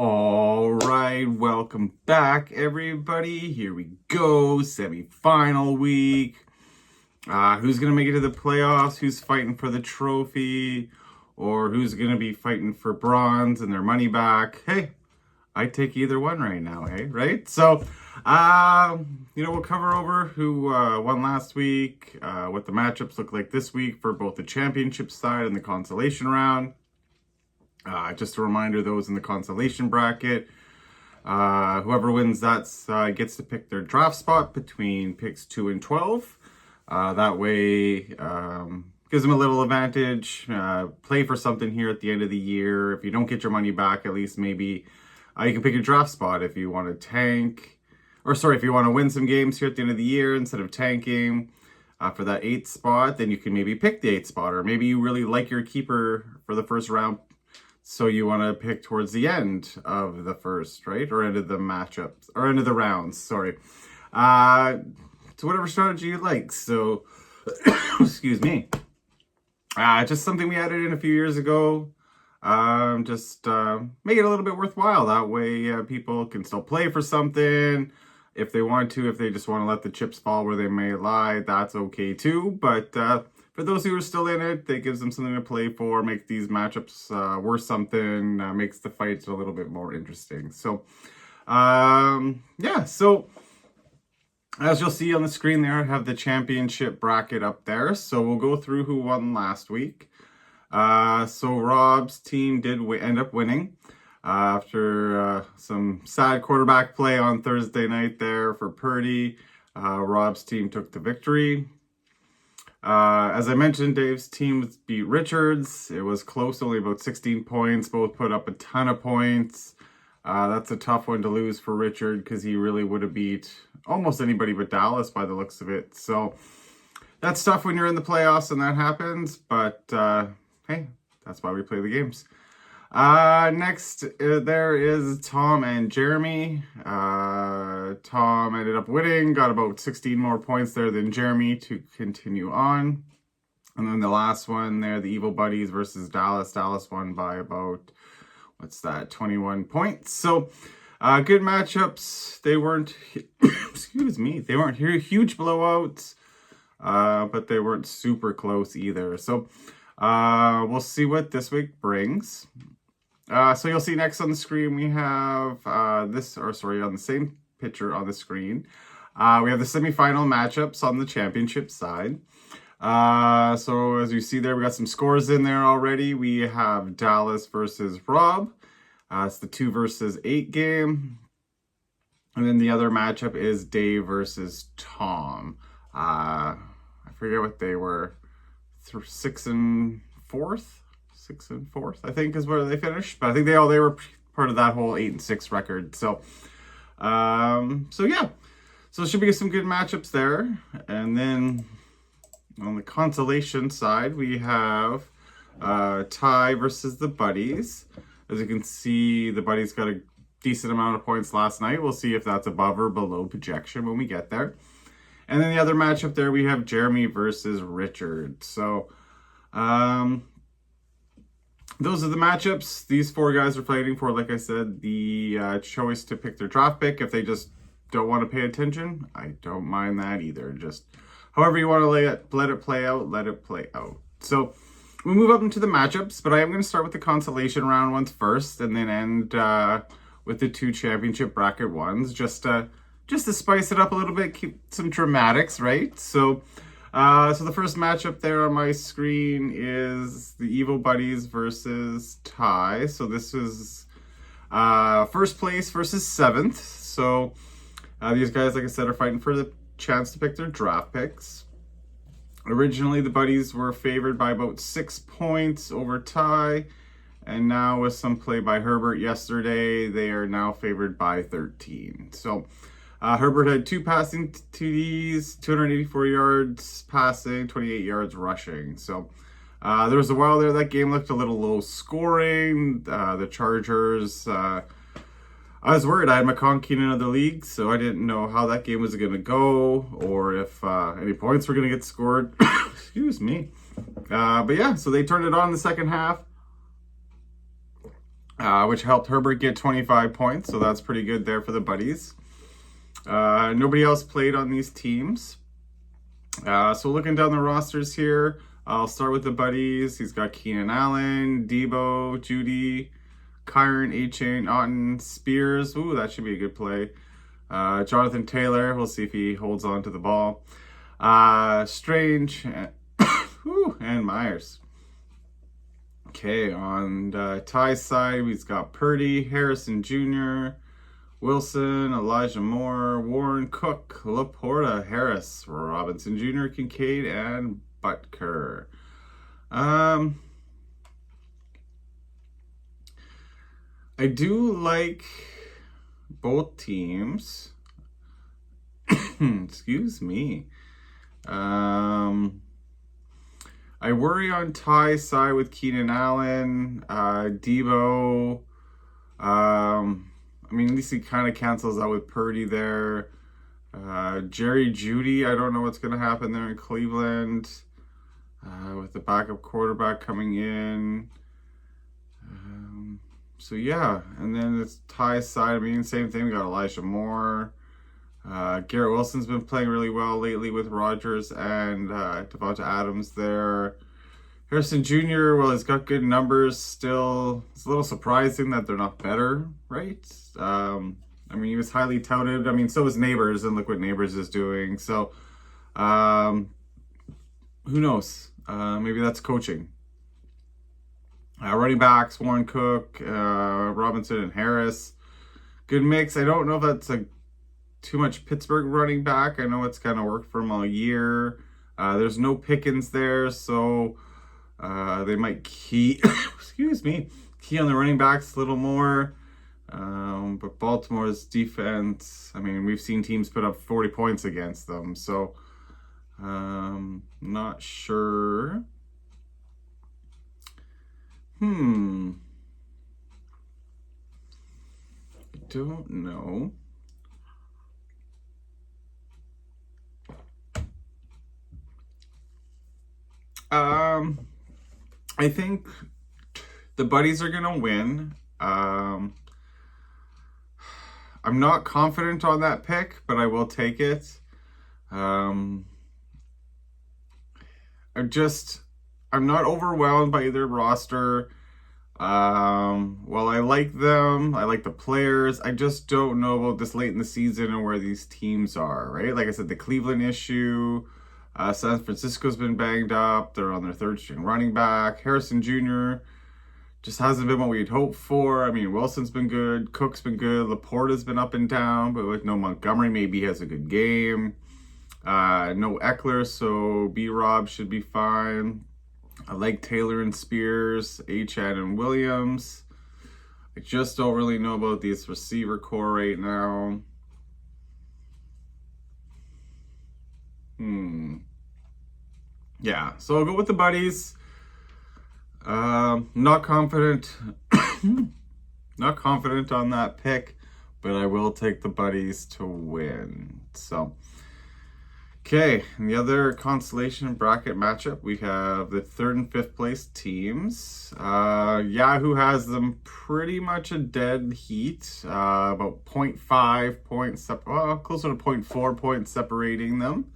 All right, welcome back, everybody. Here we go, semi-final week. Who's going to make it to the playoffs? Who's fighting for the trophy? Or who's going to be fighting for bronze and their money back? Hey, I take either one right now, hey, right? So, we'll cover over who won last week, what the matchups look like this week for both the championship side and the consolation round. Just a reminder, those in the consolation bracket, whoever wins that gets to pick their draft spot between picks 2 and 12. That way, gives them a little advantage. Play for something here at the end of the year. If you don't get your money back, at least maybe you can pick your draft spot if you want to tank. If you want to win some games here at the end of the year instead of tanking for that 8th spot, then you can maybe pick the 8th spot. Or maybe you really like your keeper for the first round, so you want to pick towards the end of the first, right? Or end of the matchups, or end of the rounds, sorry. So whatever strategy you like. So, excuse me. Just something we added in a few years ago. Just make it a little bit worthwhile. That way people can still play for something. If they want to, if they just want to let the chips fall where they may lie, that's okay too. But for those who are still in it, that gives them something to play for, make these matchups worth something, makes the fights a little bit more interesting. So, so as you'll see on the screen there, I have the championship bracket up there. So we'll go through who won last week. So Rob's team did end up winning after some sad quarterback play on Thursday night there for Purdy. Rob's team took the victory. As I mentioned, Dave's team beat Richard's. It was close, only about 16 points. Both put up a ton of points. That's a tough one to lose for Richard because he really would have beat almost anybody but Dallas by the looks of it. So that's tough when you're in the playoffs and that happens. But hey, that's why we play the games. Next, there is Tom and Jeremy. Tom ended up winning, got about 16 more points there than Jeremy to continue on. And then the last one there, the Evil Buddies versus Dallas. Dallas won by about, 21 points. So, good matchups. They weren't, they weren't huge blowouts, but they weren't super close either. So, we'll see what this week brings. So you'll see next on the screen, we have on the same picture on the screen, we have the semifinal matchups on the championship side. So as you see there, we got some scores in there already. We have Dallas versus Rob. It's the 2 versus 8 game. And then the other matchup is Dave versus Tom. I forget what they were. 6th and 4th, I think is where they finished. But I think they were part of that whole 8 and 6 record. So, yeah. So it should be some good matchups there. And then on the consolation side, we have Ty versus the Buddies. As you can see, the Buddies got a decent amount of points last night. We'll see if that's above or below projection when we get there. And then the other matchup there, we have Jeremy versus Richard. So, those are the matchups. These 4 guys are fighting for, like I said, the choice to pick their draft pick. If they just don't want to pay attention, I don't mind that either. Just however you want to let it play out. So, we'll move up into the matchups, but I am going to start with the consolation round ones first, and then end with the 2 championship bracket ones, just to spice it up a little bit, keep some dramatics, right? So the first matchup there on my screen is the Evil Buddies versus Ty. So this is first place versus 7th. So these guys, like I said, are fighting for the chance to pick their draft picks. Originally, the Buddies were favored by about 6 points over Ty. And now with some play by Herbert yesterday, they are now favored by 13. So Herbert had 2 passing TDs, 284 yards passing, 28 yards rushing. So there was a while there that game looked a little low scoring. The Chargers, I was worried. I had McConkey in another league, so I didn't know how that game was going to go or if any points were going to get scored. Excuse me. But yeah, so they turned it on in the second half. which helped Herbert get 25 points. So that's pretty good there for the buddies. Nobody else played on these teams. So looking down the rosters here, I'll start with the buddies. He's got Keenan Allen, Debo, Judy, Kyron, Achane, Otten, Spears. Ooh, that should be a good play. Jonathan Taylor. We'll see if he holds on to the ball. Strange and Myers. Okay, on Ty's side, we've got Purdy, Harrison Jr., Wilson, Elijah Moore, Warren, Cook, Laporta, Harris, Robinson Jr., Kincaid, and Butker. I do like both teams. Excuse me. I worry on Ty's side with Keenan Allen, Debo. I mean, at least he kind of cancels out with Purdy there. Jerry Judy, I don't know what's going to happen there in Cleveland with the backup quarterback coming in. So, yeah. And then it's Ty's side. I mean, same thing. We got Elijah Moore. Garrett Wilson's been playing really well lately with Rodgers and Devonta Adams there. Harrison Jr., well, he's got good numbers still. It's a little surprising that they're not better, right? I mean, he was highly touted. I mean, so was Neighbors, and look what Neighbors is doing. So, who knows? Maybe that's coaching. Running backs, Warren Cook, Robinson, and Harris. Good mix. I don't know if that's too much Pittsburgh running back. I know it's kind of worked for him all year. There's no Pickens there, so they might key on the running backs a little more. But Baltimore's defense, I mean, we've seen teams put up 40 points against them, so not sure. I don't know. I think the buddies are gonna win. I'm not confident on that pick, but I will take it. I'm not overwhelmed by either roster. Well, I like them. I like the players. I just don't know about this late in the season and where these teams are, right? Like I said, the Cleveland issue. San Francisco's been banged up. They're on their third string running back. Harrison Jr. just hasn't been what we'd hoped for. I mean, Wilson's been good. Cook's been good. Laporta's been up and down. But with no Montgomery, maybe he has a good game. No Eckler, so B-Rob should be fine. I like Taylor and Spears, Achane and Williams. I just don't really know about this receiver core right now. Yeah, so I'll go with the buddies. Not confident. Not confident on that pick, but I will take the buddies to win. So, okay, and the other consolation bracket matchup, we have the 3rd and 5th place teams. Yahoo has them pretty much a dead heat, about 0.5 points, closer to 0.4 points separating them.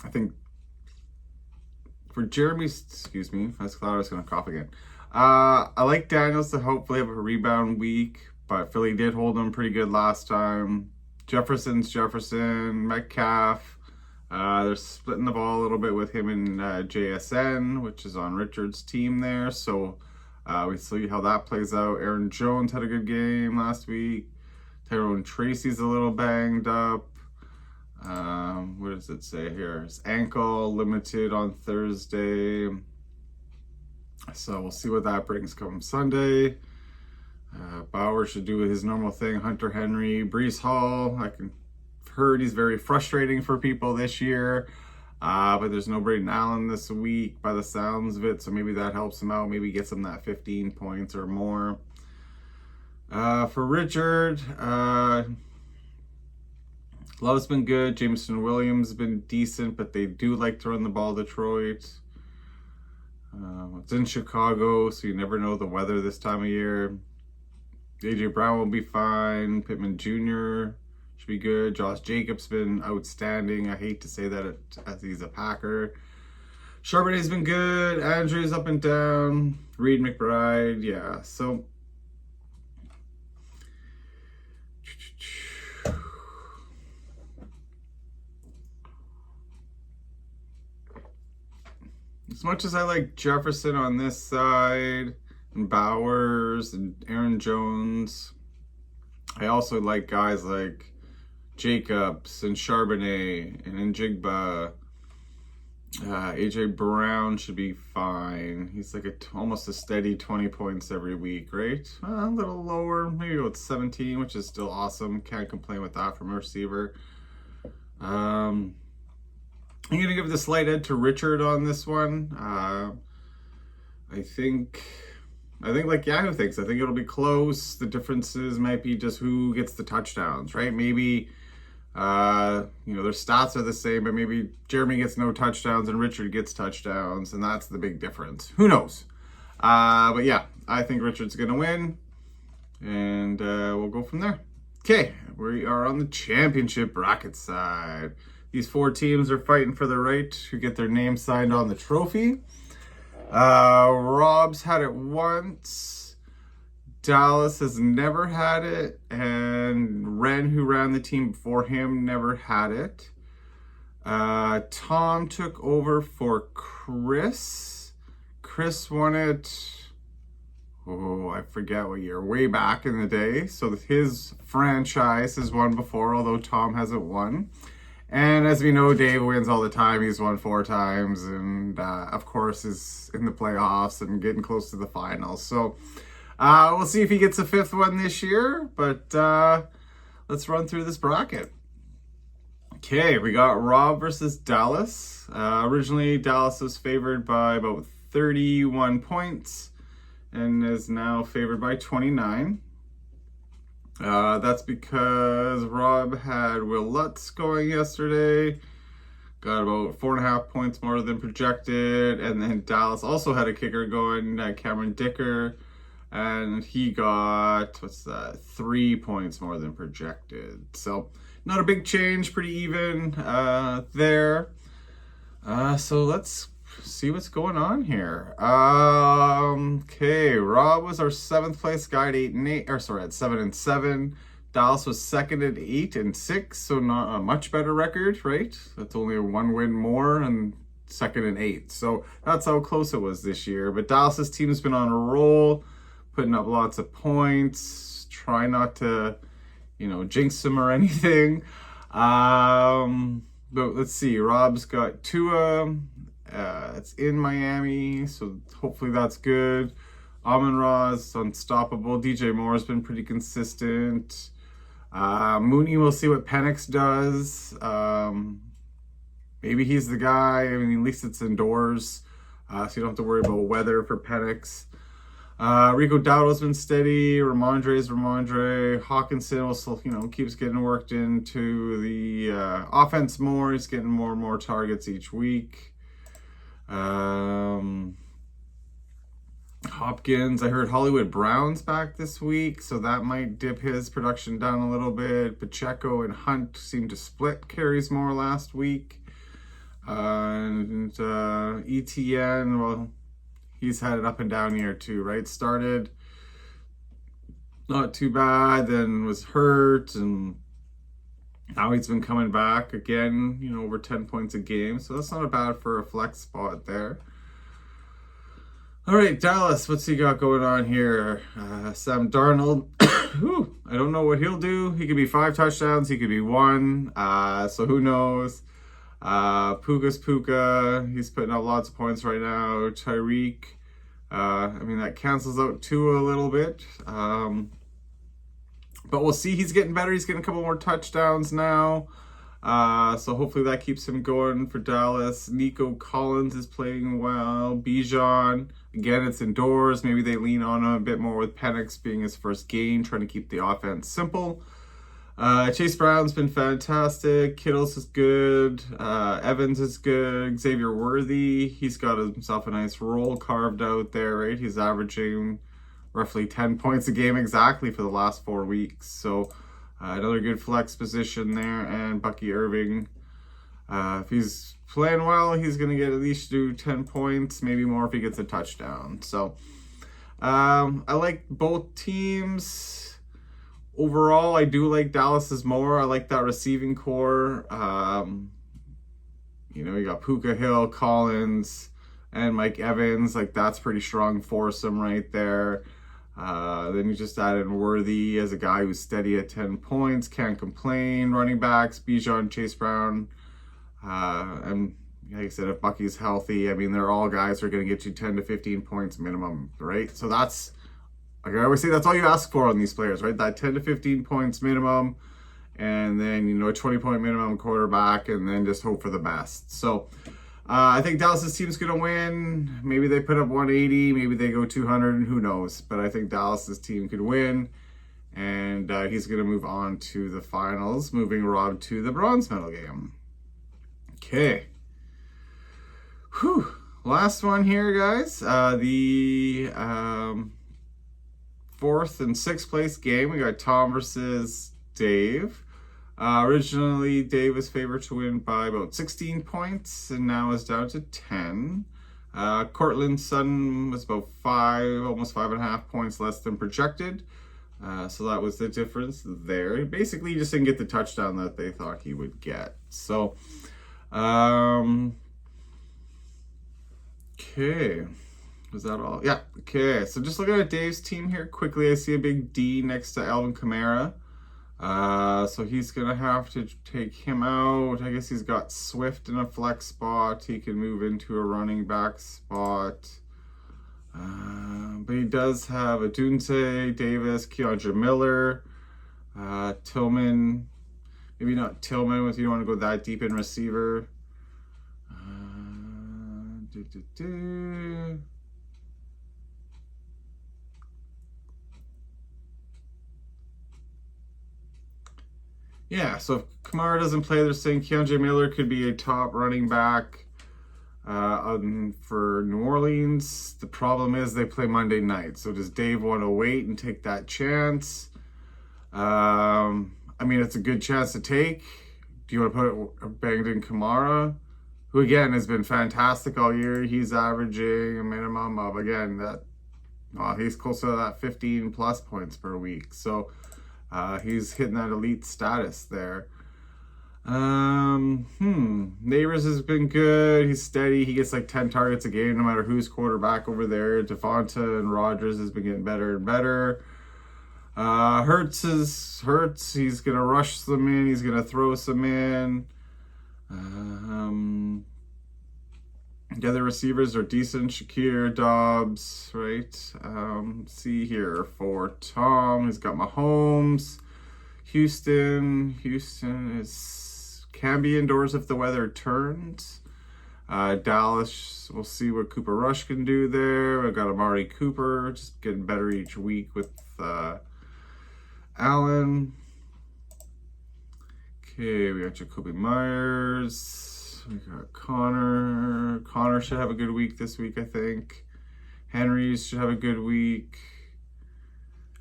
I think for Jeremy's, excuse me, I thought I was going to cough again. I like Daniels to hopefully have a rebound week, but Philly did hold him pretty good last time. Jefferson, Metcalf. They're splitting the ball a little bit with him and JSN, which is on Richard's team there. So we see how that plays out. Aaron Jones had a good game last week. Tyrone Tracy's a little banged up. What does it say here? His ankle limited on Thursday. So we'll see what that brings come Sunday. Bauer should do his normal thing. Hunter Henry, Breece Hall. I've heard he's very frustrating for people this year. But there's no Braden Allen this week by the sounds of it. So maybe that helps him out. Maybe gets him that 15 points or more. For Richard, Love's been good. Jameson Williams has been decent, but they do like to run the ball, Detroit. It's in Chicago, so you never know the weather this time of year. AJ Brown will be fine. Pittman Jr. should be good. Josh Jacobs been outstanding. I hate to say that as he's a Packer. Charbonnet's been good. Andrews up and down. Reed McBride, yeah. So as much as I like Jefferson on this side, and Bowers and Aaron Jones, I also like guys like Jacobs and Charbonnet and Njigba. AJ Brown should be fine. He's like almost a steady 20 points every week, right? A little lower, maybe about 17, which is still awesome. Can't complain with that from a receiver. I'm gonna give the slight edge to Richard on this one. I think like Yahoo thinks. I think it'll be close. The differences might be just who gets the touchdowns, right? Maybe their stats are the same, but maybe Jeremy gets no touchdowns and Richard gets touchdowns, and that's the big difference. Who knows? But yeah, I think Richard's gonna win, and we'll go from there. Okay, we are on the championship bracket side. These 4 teams are fighting for the right to get their name signed on the trophy. Rob's had it once. Dallas has never had it, and Ren, who ran the team before him, never had it. Tom took over for Chris. Chris won it, I forget what year, way back in the day. So his franchise has won before, although Tom hasn't won. And as we know, Dave wins all the time. He's won 4 times, and of course is in the playoffs and getting close to the finals. So we'll see if he gets a 5th one this year, but let's run through this bracket. Okay, we got Rob versus Dallas. Originally, Dallas was favored by about 31 points and is now favored by 29. That's because Rob had Will Lutz going yesterday, got about 4.5 points more than projected, and then Dallas also had a kicker going, Cameron Dicker, and he got, 3 points more than projected. So not a big change, pretty even there. So let's see what's going on here. Okay, Rob was our 7th place guy at 8-8, at 7-7. Dallas was 2nd at 8-6, so not a much better record, right? That's only a 1 win more, and 2nd and 8. So that's how close it was this year. But Dallas's team's been on a roll, putting up lots of points. Try not to, jinx them or anything. But let's see. Rob's got Tua. It's in Miami, so hopefully that's good. Amon-Ra's unstoppable. DJ Moore's been pretty consistent. Mooney, we'll see what Penix does. Maybe he's the guy. I mean, at least it's indoors, so you don't have to worry about weather for Penix. Rico Dowdle's been steady. Ramondre's Ramondre. Hawkinson will still, keeps getting worked into the offense more. He's getting more and more targets each week. Hopkins, I heard Hollywood Brown's back this week, so that might dip his production down a little bit. Pacheco and Hunt seemed to split carries more last week. And ETN, well, he's had it up and down here too, right? Started not too bad, then was hurt, and now he's been coming back again, over 10 points a game. So that's not bad for a flex spot there. All right, Dallas, what's he got going on here? Sam Darnold, I don't know what he'll do. He could be 5 touchdowns. He could be 1. So who knows? Puka's Puka. He's putting up lots of points right now. Tyreek. That cancels out Tua a little bit. But we'll see. He's getting better. He's getting a couple more touchdowns now. So hopefully that keeps him going for Dallas. Nico Collins is playing well. Bijan, again, it's indoors. Maybe they lean on him a bit more with Penix being his first game, trying to keep the offense simple. Chase Brown's been fantastic. Kittles is good. Evans is good. Xavier Worthy, he's got himself a nice role carved out there, right? He's averaging roughly 10 points a game exactly for the last 4 weeks. So another good flex position there. And Bucky Irving, if he's playing well, he's going to get at least do 10 points, maybe more if he gets a touchdown. So I like both teams. Overall, I do like Dallas's more. I like that receiving core. You got Puka Hill, Collins, and Mike Evans. Like, that's pretty strong foursome right there. Then you just added Worthy as a guy who's steady at 10 points, can't complain. Running backs, Bijan, Chase Brown. And like I said, if Bucky's healthy, I mean, they're all guys who are going to get you 10 to 15 points minimum, right? So that's, like I always say, that's all you ask for on these players, right? That 10 to 15 points minimum, and then, a 20-point minimum quarterback, and then just hope for the best. So I think Dallas's team's going to win. Maybe they put up 180, maybe they go 200, and who knows? But I think Dallas's team could win, and he's going to move on to the finals, moving Rob to the bronze medal game. Okay. Whew. Last one here, guys. The 4th and 6th place game. We got Tom versus Dave. Originally, Dave was favored to win by about 16 points, and now is down to 10. Cortland Sutton was about almost 5.5 points less than projected. So that was the difference there. Basically, he just didn't get the touchdown that they thought he would get. So, okay. Was that all? Yeah. Okay. So just looking at Dave's team here quickly, I see a big D next to Alvin Kamara. So he's going to have to take him out. I guess he's got Swift in a flex spot. He can move into a running back spot. But he does have Adunze, Davis, Keandre Miller, Tillman. Maybe not Tillman if you don't want to go that deep in receiver. Yeah, so if Kamara doesn't play, they're saying Keandre Miller could be a top running back for New Orleans. The problem is they play Monday night. So does Dave want to wait and take that chance? I mean, it's a good chance to take. Do you want to put Banged Kamara, who again has been fantastic all year? He's averaging a minimum of, again, he's close to that 15 plus points per week. So he's hitting that elite status there. Neighbors has been good. He's steady. He gets like 10 targets a game no matter who's quarterback over there. Devonta and Rodgers has been getting better and better. Hurts. He's going to rush some in. He's going to throw some in. The other receivers are decent. Shakir, Dobbs, right? See here for Tom. He's got Mahomes. Houston can be indoors if the weather turns. Dallas, we'll see what Cooper Rush can do there. We've got Amari Cooper, just getting better each week with Allen. Okay, we got Jacoby Myers. We got Connor. Connor should have a good week this week, I think. Henry's should have a good week.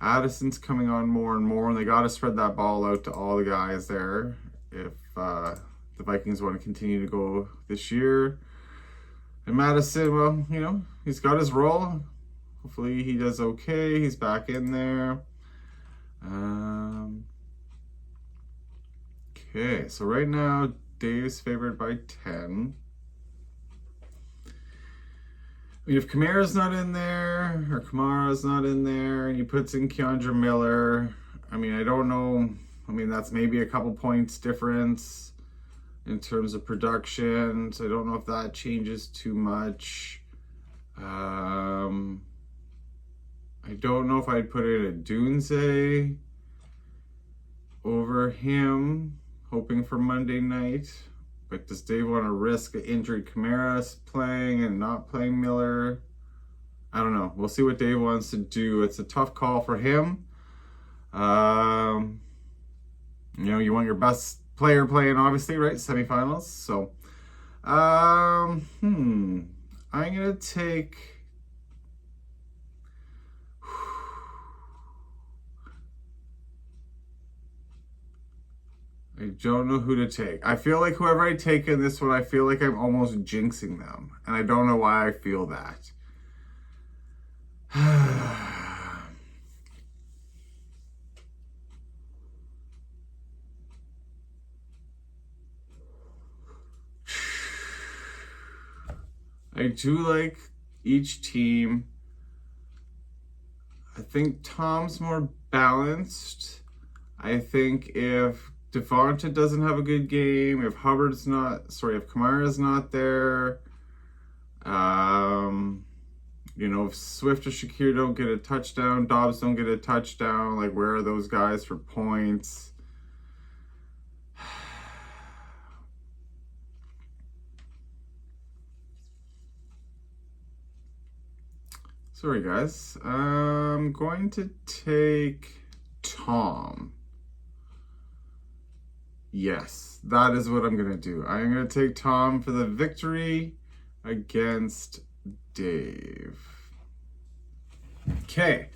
Addison's coming on more and more, and they got to spread that ball out to all the guys there if the Vikings want to continue to go this year. And Madison, well, he's got his role. Hopefully he does okay. He's back in there. Okay, so right now, Dave's favored by 10. I mean, if Kamara's not in there, or Kamara's not in there, and he puts in Keandre Miller, I mean, I don't know. I mean, that's maybe a couple points difference in terms of production. So I don't know if that changes too much. I don't know if I'd put in a Dunze over him, hoping for Monday night. But does Dave want to risk an injured Kamara playing and not playing Miller? I don't know. We'll see what Dave wants to do. It's a tough call for him. You know, you want your best player playing, obviously, right? Semifinals. So, I'm gonna take. I don't know who to take. I feel like whoever I take in this one, I feel like I'm almost jinxing them, and I don't know why I feel that. I do like each team. I think Tom's more balanced. I think if Devonta doesn't have a good game, if Kamara's not there, you know, if Swift or Shakir don't get a touchdown, Dobbs don't get a touchdown, like where are those guys for points? Sorry, guys. I'm going to take Tom. Yes, that is what I'm going to do. I'm going to take Tom for the victory against Dave. Okay.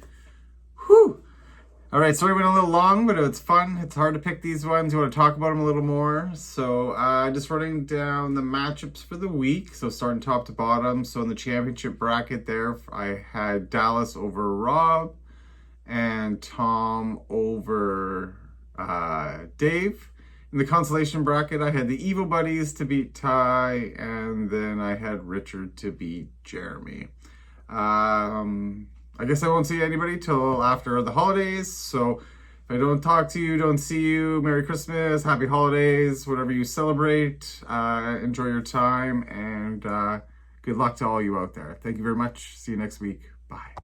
Whew. All right, sorry, went a little long, but it's fun. It's hard to pick these ones. You want to talk about them a little more. So just running down the matchups for the week. So starting top to bottom. So in the championship bracket there, I had Dallas over Rob and Tom over Dave. In the consolation bracket, I had the Evil Buddies to beat Ty, and then I had Richard to beat Jeremy. I guess I won't see anybody till after the holidays, so if I don't talk to you, don't see you, Merry Christmas, Happy Holidays, whatever you celebrate, enjoy your time, and good luck to all you out there. Thank you very much. See you next week. Bye.